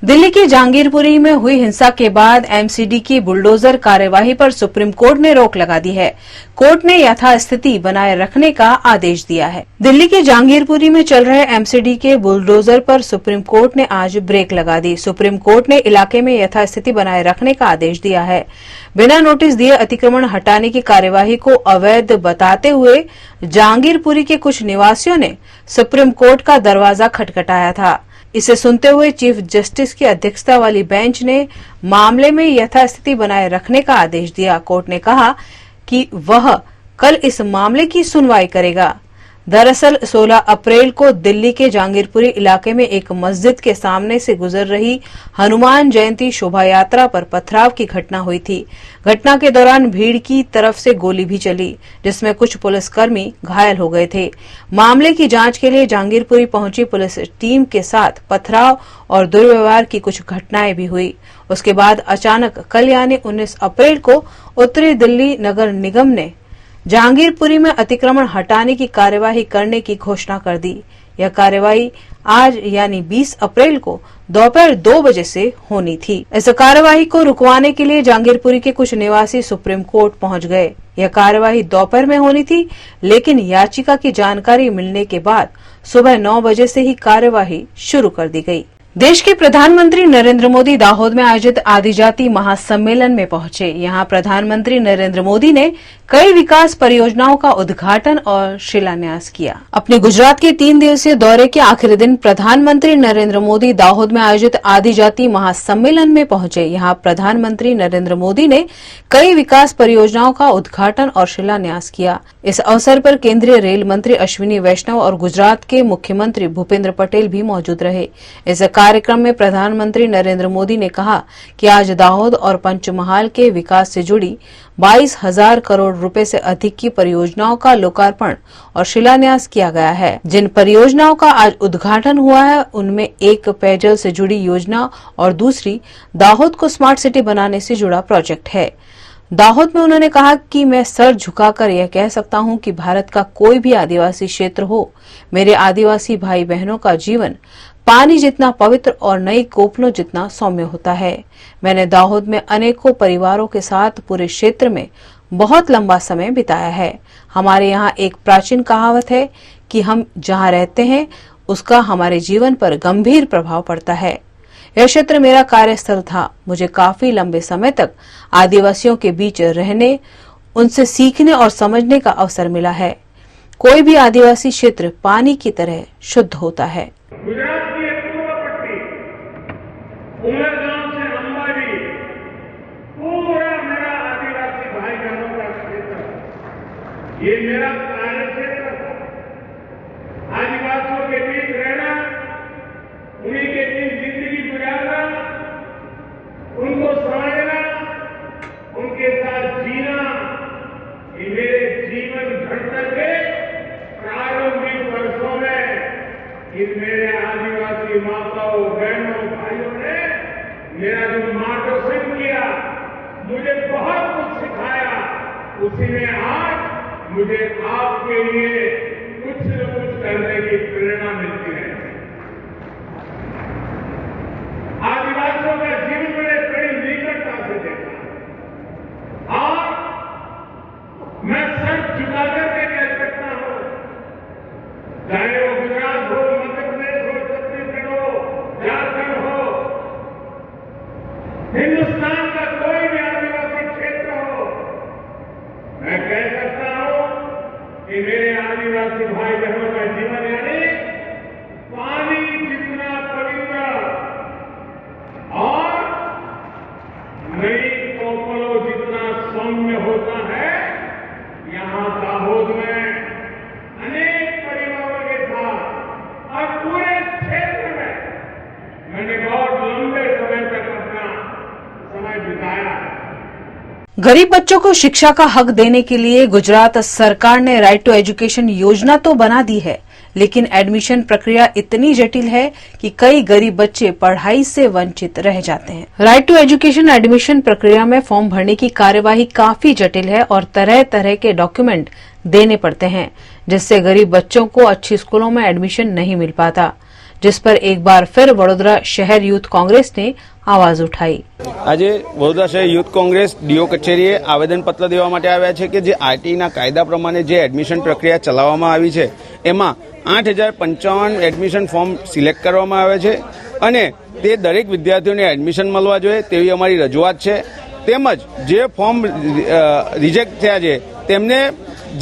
दिल्ली के जहांगीरपुरी में हुई हिंसा के बाद एमसीडी की बुलडोजर कार्यवाही पर सुप्रीम कोर्ट ने रोक लगा दी है। कोर्ट ने यथास्थिति बनाए रखने का आदेश दिया है। दिल्ली के जहांगीरपुरी में चल रहे एमसीडी के बुलडोजर पर सुप्रीम कोर्ट ने आज ब्रेक लगा दी। सुप्रीम कोर्ट ने इलाके में यथास्थिति बनाए रखने का आदेश दिया है। बिना नोटिस दिए अतिक्रमण हटाने की कार्यवाही को अवैध बताते हुए जहांगीरपुरी के कुछ निवासियों ने सुप्रीम कोर्ट का दरवाजा खटखटाया था। इसे सुनते हुए चीफ जस्टिस की अध्यक्षता वाली बेंच ने मामले में यथास्थिति बनाए रखने का आदेश दिया। कोर्ट ने कहा कि वह कल इस मामले की सुनवाई करेगा। दरअसल 16 अप्रैल को दिल्ली के जहांगीरपुरी इलाके में एक मस्जिद के सामने से गुजर रही हनुमान जयंती शोभा यात्रा पर पथराव की घटना हुई थी। घटना के दौरान भीड़ की तरफ से गोली भी चली, जिसमें कुछ पुलिसकर्मी घायल हो गए थे। मामले की जांच के लिए जहांगीरपुरी पहुंची पुलिस टीम के साथ पथराव और दुर्व्यवहार की कुछ घटनाएं भी हुई। उसके बाद अचानक कल यानी 19 अप्रैल को उत्तरी दिल्ली नगर निगम ने जहांगीरपुरी में अतिक्रमण हटाने की कार्यवाही करने की घोषणा कर दी। यह कार्यवाही आज यानी 20 अप्रैल को दोपहर 2 बजे से होनी थी। इस कार्यवाही को रुकवाने के लिए जहांगीरपुरी के कुछ निवासी सुप्रीम कोर्ट पहुंच गए। यह कार्यवाही दोपहर में होनी थी, लेकिन याचिका की जानकारी मिलने के बाद सुबह 9 बजे से ही कार्यवाही शुरू कर दी गई। देश के प्रधानमंत्री नरेंद्र मोदी दाहोद में आयोजित आदिजाति महासम्मेलन में पहुंचे। यहां प्रधानमंत्री नरेंद्र मोदी ने कई विकास परियोजनाओं का उद्घाटन और शिलान्यास किया। अपने गुजरात के 3 दिवसीय दौरे के आखिरी दिन प्रधानमंत्री नरेंद्र मोदी दाहोद में आयोजित आदिजाति महासम्मेलन में पहुंचे। यहां प्रधानमंत्री नरेंद्र मोदी ने कई विकास परियोजनाओं का उद्घाटन और शिलान्यास किया। इस अवसर पर केंद्रीय रेल मंत्री अश्विनी वैष्णव और गुजरात के मुख्यमंत्री भूपेंद्र पटेल भी मौजूद रहे। इस कार्यक्रम में प्रधानमंत्री नरेंद्र मोदी ने कहा कि आज दाहोद और पंचमहाल के विकास से जुड़ी 22,000 करोड़ रुपए से अधिक की परियोजनाओं का लोकार्पण और शिलान्यास किया गया है। जिन परियोजनाओं का आज उद्घाटन हुआ है, उनमें एक पेयजल से जुड़ी योजना और दूसरी दाहोद को स्मार्ट सिटी बनाने से जुड़ा प्रोजेक्ट है। दाहोद में उन्होंने कहा कि मैं सर झुकाकर यह कह सकता हूं कि भारत का कोई भी आदिवासी क्षेत्र हो, मेरे आदिवासी भाई बहनों का जीवन पानी जितना पवित्र और नई कोपलों जितना सौम्य होता है। मैंने दाहोद में अनेकों परिवारों के साथ पूरे क्षेत्र में बहुत लंबा समय बिताया है। हमारे यहाँ एक प्राचीन कहावत है कि हम जहाँ रहते हैं उसका हमारे जीवन पर गंभीर प्रभाव पड़ता है। यह क्षेत्र मेरा कार्यस्थल था। मुझे काफी लंबे समय तक आदिवासियों के बीच रहने, उनसे सीखने और समझने का अवसर मिला है। कोई भी आदिवासी क्षेत्र पानी की तरह शुद्ध होता है। गुजरात की एक पूर्व पट्टी उमरगांव से अंबारी पूरा मेरा आदिवासी भाई बहनों का क्षेत्र, ये मेरा कार्य क्षेत्र था। आदिवासियों के बीच रहना, उन्हीं के बीच जिंदगी गुजारना, उनको समझना, उनके साथ जीना, ये मेरे जीवन घड़तर के प्रारंभिक वर्षों में इन मेरे आदिवासी माताओं, बहनों, भाइयों ने मेरा जो मार्गदर्शन किया, मुझे बहुत कुछ सिखाया। उसी ने आज मुझे आपके लिए कुछ न कुछ करने की प्रेरणा मिलती है। आदिवासियों का जीवन मैंने बड़ी निकटता से देखा और मैं सर झुका करके कह सकता हूं, चाहे वो गुजरात हो, मध्य प्रदेश हो, छत्तीसगढ़ हो, झारखंड हो, हिंदुस्तान का कोई भी आदिवासी क्षेत्र हो, मैं कह सकता हूं कि मेरे आदिवासी भाई बहनों का जीवन यानी पानी जितना पवित्र और नई कोपलों जितना सौम्य होता है। यहां दाहोद में अनेक परिवारों के साथ और पूरे क्षेत्र में मैंने बहुत लंबे समय तक अपना समय बिताया है। गरीब बच्चों को शिक्षा का हक देने के लिए गुजरात सरकार ने राइट टू एजुकेशन योजना तो बना दी है, लेकिन एडमिशन प्रक्रिया इतनी जटिल है कि कई गरीब बच्चे पढ़ाई से वंचित रह जाते हैं। राइट टू एजुकेशन एडमिशन प्रक्रिया में फॉर्म भरने की कार्यवाही काफी जटिल है और तरह तरह के डॉक्यूमेंट देने पड़ते हैं, जिससे गरीब बच्चों को अच्छी स्कूलों में एडमिशन नहीं मिल पाता। जिस पर एक बार फिर वडोदरा शहर यूथ कांग्रेस ने आवाज उठाई। आज वडोदरा शहर यूथ कांग्रेस डीओ कचेरीए आवेदनपत्र देवा माटे आव्या छे के जे आरटीईना कायदा प्रमाणे जे एडमिशन प्रक्रिया चलाववामां आवी छे एमां 8055 एडमिशन फॉर्म सिलेक्ट करवामां आवे छे अने ते दरेक विद्यार्थीओने एडमिशन मळवा जोईए तेवी अमारी रजूआत छे। તેમજ જે ફોર્મ રિજેક્ટ થયા છે તેમને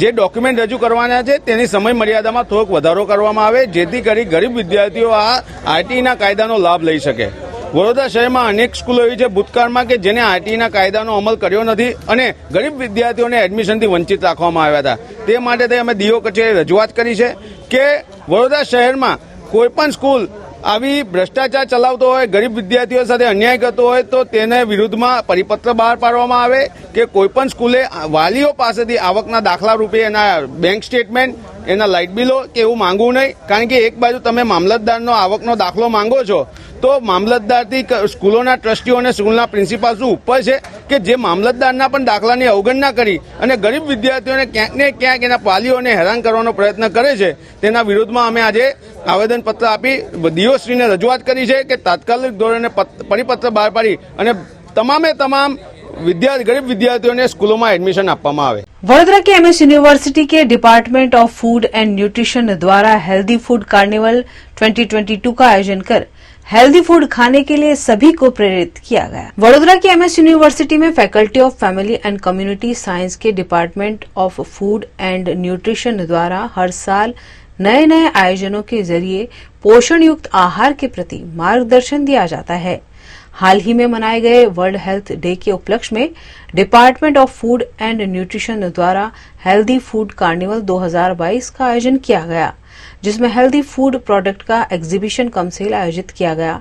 જે ડોક્યુમેન્ટ રજૂ કરવાના છે તેની સમય મર્યાદામાં થોડોક વધારો કરવામાં આવે જેથી કરી ગરીબ વિદ્યાર્થીઓ આ આરટીઈના કાયદાનો લાભ લઈ શકે। વડોદરા શહેરમાં અનેક સ્કૂલો એવી છે ભૂતકાળમાં કે જેને આરટીઈના કાયદાનો અમલ કર્યો નથી અને ગરીબ વિદ્યાર્થીઓને એડમિશનથી વંચિત રાખવામાં આવ્યા હતા। તે માટે અમે ડીઓ કચેરીએ રજૂઆત કરી છે કે વડોદરા શહેરમાં કોઈપણ સ્કૂલ આવી ભ્રષ્ટાચાર ચલાવતો હોય ગરીબ વિદ્યાર્થીઓ સાથે અન્યાય કરતો હોય તો તેને વિરુદ્ધમાં પરિપત્ર બહાર પાડવામાં આવે કે કોઈપણ સ્કૂલે વાલીઓ પાસેથી આવકના દાખલા રૂપે એના બેંક સ્ટેટમેન્ટ એના લાઇટ બિલો કે એવું માંગવું નહીં કારણ કે એક બાજુ તમે મામલતદારનો આવકનો દાખલો માંગો છો તો મામલતદારથી સ્કૂલોના ટ્રસ્ટીઓ અને સ્કૂલના પ્રિન્સિપાલ શું ઉપર છે કે જે મામલતદારના પણ દાખલાની અવગણના કરી અને ગરીબ વિદ્યાર્થીઓને ક્યાંક ને ક્યાંક એના વાલીઓને હેરાન કરવાનો પ્રયત્ન કરે છે તેના વિરોધમાં અમે આજે આવેદનપત્ર આપી ડીઓશ્રીને રજૂઆત કરી છે કે તાત્કાલિક ધોરણે પરિપત્ર બહાર પાડી અને તમામે તમામ गरीब विद्यार्थियों ने स्कूलों में एडमिशन आपवामां आवे। वडोदरा के एमएस यूनिवर्सिटी के department of food and nutrition द्वारा हेल्दी फूड कार्निवल 2022 का आयोजन कर हेल्दी फूड खाने के लिए सभी को प्रेरित किया गया। वडोदरा की एमएस यूनिवर्सिटी में faculty of family and community science के department of food and nutrition द्वारा हर साल नए नए आयोजनों के जरिए पोषण युक्त आहार के प्रति मार्गदर्शन दिया जाता है। हाल ही में मनाए गए वर्ल्ड हेल्थ डे के उपलक्ष्य में department of food and nutrition द्वारा हेल्दी फूड कार्निवल 2022 का आयोजन किया गया, जिसमें हेल्दी फूड प्रोडक्ट का एग्जीबिशन कम सेल आयोजित किया गया।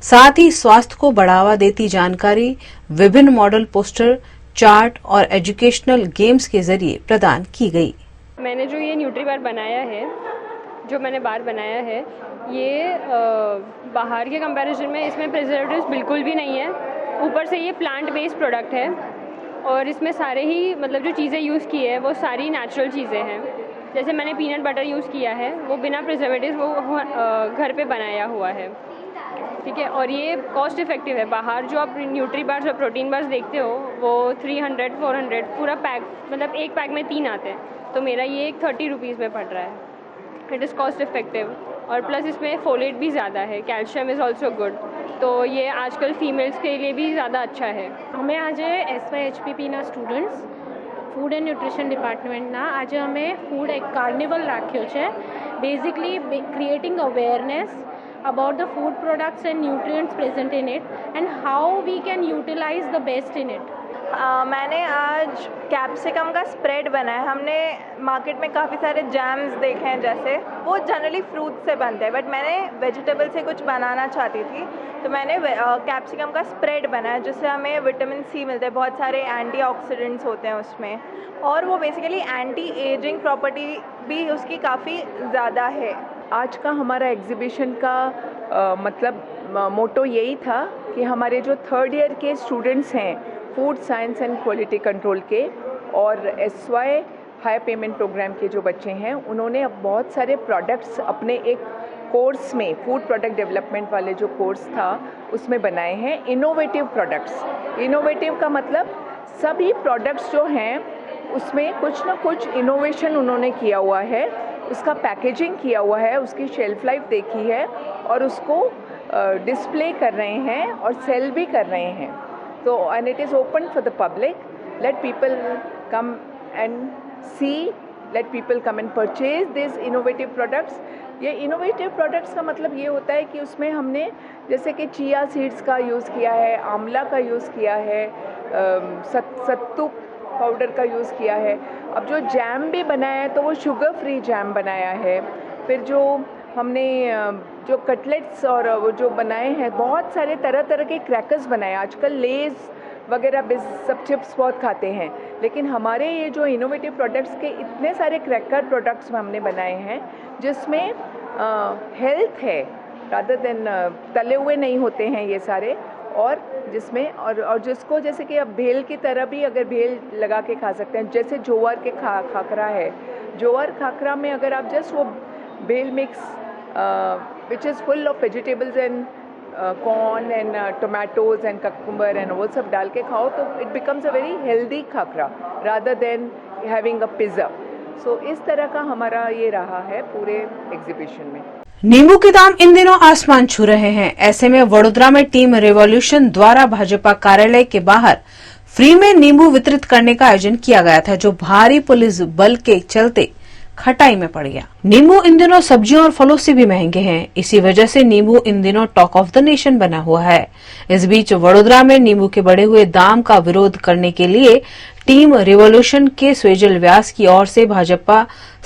साथ ही स्वास्थ्य को बढ़ावा देती जानकारी विभिन्न मॉडल पोस्टर, चार्ट और एजुकेशनल गेम्स के जरिए प्रदान की गई। मैंने जो ये न्यूट्री बार बनाया है, जो मैंने बार बनाया है, ये बाहर के कंपैरिजन में इसमें प्रिजर्वेटिव्स बिल्कुल भी नहीं है। ऊपर से ये प्लांट बेस्ड प्रोडक्ट है और इसमें सारे ही मतलब जो चीज़ें यूज़ की है वो सारी नेचुरल चीज़ें हैं। जैसे मैंने पीनट बटर यूज़ किया है वो बिना प्रिजर्वेटिव्स वो घर पे बनाया हुआ है, ठीक है। और ये कॉस्ट इफेक्टिव है। बाहर जो आप न्यूट्री बार्स और प्रोटीन बार्स देखते हो वो 300 400 पूरा पैक, मतलब एक पैक में 3 आते हैं, तो मेरा ये एक 30 रुपीज़ में पड़ रहा है। इट इज़ कॉस्ट इफेक्टिव और प्लस इसमें फोलेट भी ज़्यादा है, कैल्शियम इज़ ऑल्सो गुड, तो ये आजकल फीमेल्स के लिए भी ज़्यादा अच्छा है। અમે આજે SYHPPના સ્ટુડન્ટ્સ ફૂડ એન્ડ ન્યુટ્રિશન ડિપાર્ટમેન્ટના આજે અમે ફૂડ એક કાર્નિવલ રાખ્યો છે, basically creating awareness about the food products and nutrients present in it and how we can utilize the best in it. मैंने आज कैप्सिकम का स्प्रेड बनाया। हमने मार्केट में काफ़ी सारे जैम्स देखे हैं, जैसे वो जनरली फ्रूट से बनते हैं, बट मैंने वेजिटेबल से कुछ बनाना चाहती थी तो मैंने कैप्सिकम का स्प्रेड बनाया जिससे हमें विटामिन सी मिलते हैं, बहुत सारे एंटीऑक्सीडेंट्स होते हैं उसमें, और वो बेसिकली एंटी एजिंग प्रॉपर्टी भी उसकी काफ़ी ज़्यादा है। आज का हमारा एग्जीबिशन का मतलब मोटो यही था कि हमारे जो 3rd ईयर के स्टूडेंट्स हैं food science and quality control के और SY हाई पेमेंट प्रोग्राम के जो बच्चे हैं उन्होंने अब बहुत सारे प्रोडक्ट्स अपने एक कोर्स में, फूड प्रोडक्ट डेवलपमेंट वाले जो कोर्स था उसमें बनाए हैं इनोवेटिव प्रोडक्ट्स। इनोवेटिव का मतलब सभी प्रोडक्ट्स जो हैं उसमें कुछ ना कुछ इनोवेशन उन्होंने किया हुआ है, उसका पैकेजिंग किया हुआ है, उसकी शेल्फ लाइफ देखी है और उसको डिस्प्ले कर रहे हैं और सेल भी कर रहे हैं। तो and it is open for the public, let people come and see, let people come and purchase this innovative products. ये इनोवेटिव प्रोडक्ट्स का मतलब ये होता है कि उसमें हमने जैसे कि चिया सीड्स का यूज़ किया है, आंवला का यूज़ किया है, सत्तू पाउडर का यूज़ किया है। अब जो जैम भी बनाया है तो वो शुगर फ्री जैम बनाया है। फिर जो हमने जो कटलेट्स और वो जो बनाए हैं, बहुत सारे तरह तरह के क्रैकर्स बनाए। आजकल लेज़ वगैरह सब चिप्स बहुत खाते हैं, लेकिन हमारे ये जो इनोवेटिव प्रोडक्ट्स के इतने सारे क्रैकर प्रोडक्ट्स हमने बनाए हैं जिसमें हेल्थ है, रादर देन तले हुए नहीं होते हैं ये सारे, और जिसमें और जिसको जैसे कि अब भेल की तरह भी अगर भेल लगा के खा सकते हैं, जैसे जोवर के खाकरा है, जोवर खाकरा में अगर आप जस्ट वो भेल mix which is full of vegetables and corn and tomatoes and cucumber and वो सब डाल के खाओ तो it becomes a very healthy khakhra rather than having a pizza. So इस तरह का हमारा ये रहा है पूरे एग्जीबिशन में. नींबू के दाम इन दिनों आसमान छू रहे हैं. ऐसे में वडोदरा में टीम रिवॉल्यूशन द्वारा भाजपा कार्यालय के बाहर फ्री में नींबू वितरित करने का आयोजन किया गया था, जो भारी पुलिस बल के चलते खटाई में पड़ गया. नींबू इन दिनों सब्जियों और फलों से भी महंगे हैं. इसी वजह से नींबू इन दिनों टॉक ऑफ द नेशन बना हुआ है. इस बीच वडोदरा में नींबू के बढ़े हुए दाम का विरोध करने के लिए टीम रिवॉल्यूशन के स्वेजल व्यास की ओर से भाजपा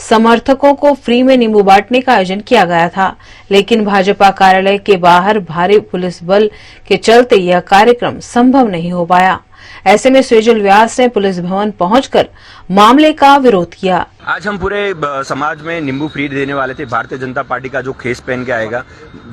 समर्थकों को फ्री में नींबू बांटने का आयोजन किया गया था, लेकिन भाजपा कार्यालय के बाहर भारी पुलिस बल के चलते यह कार्यक्रम संभव नहीं हो पाया. ऐसे में स्वेजल व्यास ने पुलिस भवन पहुंचकर मामले का विरोध किया. आज हम पूरे समाज में नींबू फ्री देने वाले थे. भारतीय जनता पार्टी का जो खेस पहन के आएगा,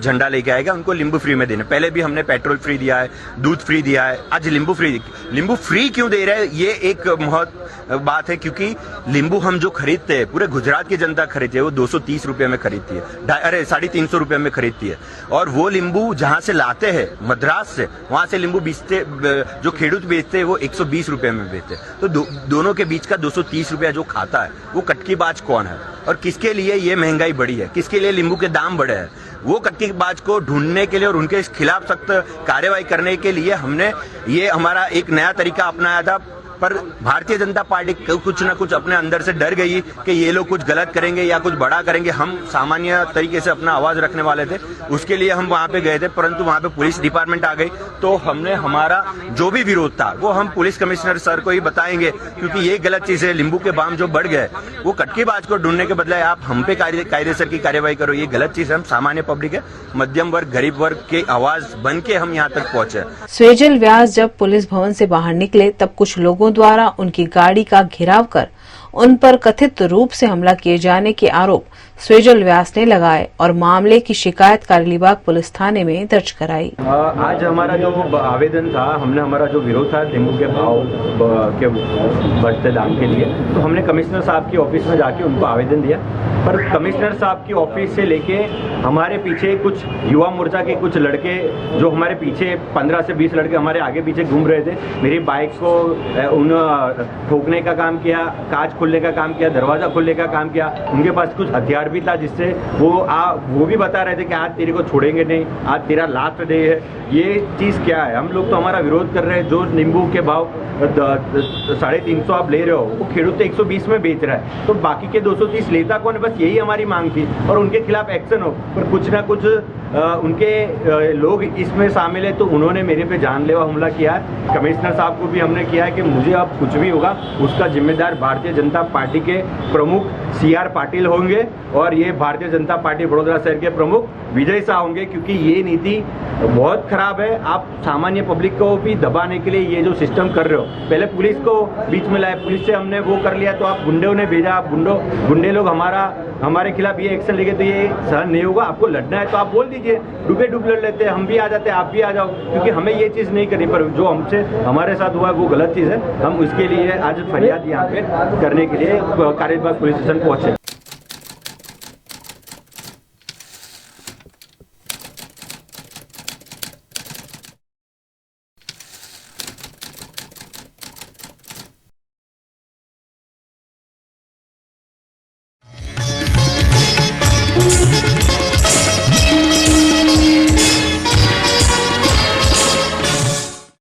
झंडा लेके आएगा, उनको नींबू फ्री में देने. पहले भी हमने पेट्रोल फ्री दिया है, दूध फ्री दिया है, आज नींबू फ्री. नींबू फ्री क्यों दे रहे हैं ये एक महत्व बात है, क्योंकि नींबू हम जो खरीदते हैं, पूरे गुजरात की जनता खरीदती है, वो 230 रुपए में खरीदती है, 350 रुपए में खरीदती है. और वो नींबू जहां से लाते हैं, मद्रास से, वहां से नींबू बेचते, जो खेडूत बेचते हैं वो 120 रुपए में बेचते हैं. तो दोनों के बीच का 230 रुपया जो खाता है वो कटकीबाज कौन है और किसके लिए ये महंगाई बढ़ी है, किसके लिए नींबू के दाम बढ़े हैं? वो कटकीबाज को ढूंढने के लिए और उनके खिलाफ सख्त कार्रवाई करने के लिए हमने ये हमारा एक नया तरीका अपनाया था. पर भारतीय जनता पार्टी कुछ ना कुछ अपने अंदर से डर गई कि ये लोग कुछ गलत करेंगे या कुछ बड़ा करेंगे. हम सामान्य तरीके से अपना आवाज रखने वाले थे, उसके लिए हम वहां पे गए थे, परंतु वहां पे पुलिस डिपार्टमेंट आ गई. तो हमने हमारा जो भी विरोध था वो हम पुलिस कमिश्नर सर को ही बताएंगे, क्योंकि ये गलत चीज है. नींबू के दाम जो बढ़ गए, वो कटकीबाज को ढूंढने के बदले आप हम पे कायदेसर की कार्यवाही करो, ये गलत चीज है. हम सामान्य पब्लिक है, मध्यम वर्ग, गरीब वर्ग की आवाज बन के हम यहाँ तक पहुंचे. स्वेजल व्यास जब पुलिस भवन से बाहर निकले तब कुछ लोगों द्वारा उनकी गाड़ी का घेराव कर उन पर कथित रूप से हमला किए जाने के आरोप स्वेजल व्यास ने लगाए और मामले की शिकायत कारेलीबाग पुलिस थाने में दर्ज कराई. आज हमारा जो आवेदन था, हमने हमारा जो विरोध था नींबू के भाव के बढ़ते दाम के लिए, तो हमने कमिश्नर साहब की ऑफिस में जाके उनको आवेदन दिया. पर कमिश्नर साहब की ऑफिस से लेके हमारे पीछे कुछ युवा मोर्चा के कुछ लड़के, जो हमारे पीछे 15 से 20 लड़के हमारे आगे पीछे घूम रहे थे, मेरी बाइक को ठोकने का काम किया, कांच खोलने का काम किया, दरवाजा खोलने का काम किया. उनके पास कुछ हथियार भी था, जिससे वो भी बता रहे थे कि आज तेरे को छोड़ेंगे नहीं, आज तेरा लास्ट डे है. ये चीज़ क्या है? हम लोग तो हमारा विरोध कर रहे हैं. जो नींबू के भाव 350 आप ले रहे हो, वो खेडूत तो 120 में बेच रहा है, तो बाकी के 230 लेता कौन है? बस यही हमारी मांग थी, और उनके खिलाफ एक्शन हो. पर कुछ ना कुछ उनके लोग इसमें शामिल है, तो उन्होंने मेरे पे जानलेवा हमला किया है. कमिश्नर साहब को भी हमने किया है कि मुझे अब कुछ भी होगा उसका जिम्मेदार भारतीय जनता पार्टी के प्रमुख CR पाटिल होंगे, और ये भारतीय जनता पार्टी वडोदरा शहर के प्रमुख विजय शाह होंगे, क्योंकि ये नीति बहुत खराब है. आप सामान्य पब्लिक को भी दबाने के लिए ये जो सिस्टम कर रहे हो, पहले पुलिस को बीच में लाए, पुलिस से हमने वो कर लिया, तो आप गुंडों ने भेजा. आप गुंडे लोग हमारे खिलाफ ये एक्शन लेंगे, तो ये सहन नहीं होगा. आपको लड़ना है तो आप बोल दीजिए, डूबे लड़ लेते हैं, हम भी आ जाते हैं, आप भी आ जाओ, क्योंकि हमें ये चीज़ नहीं करनी. पर जो हमारे साथ हुआ वो गलत चीज़ है. हम उसके लिए आज फरियाद यहाँ पे करने के लिए कारेलीबाग पुलिस स्टेशन पहुंचे.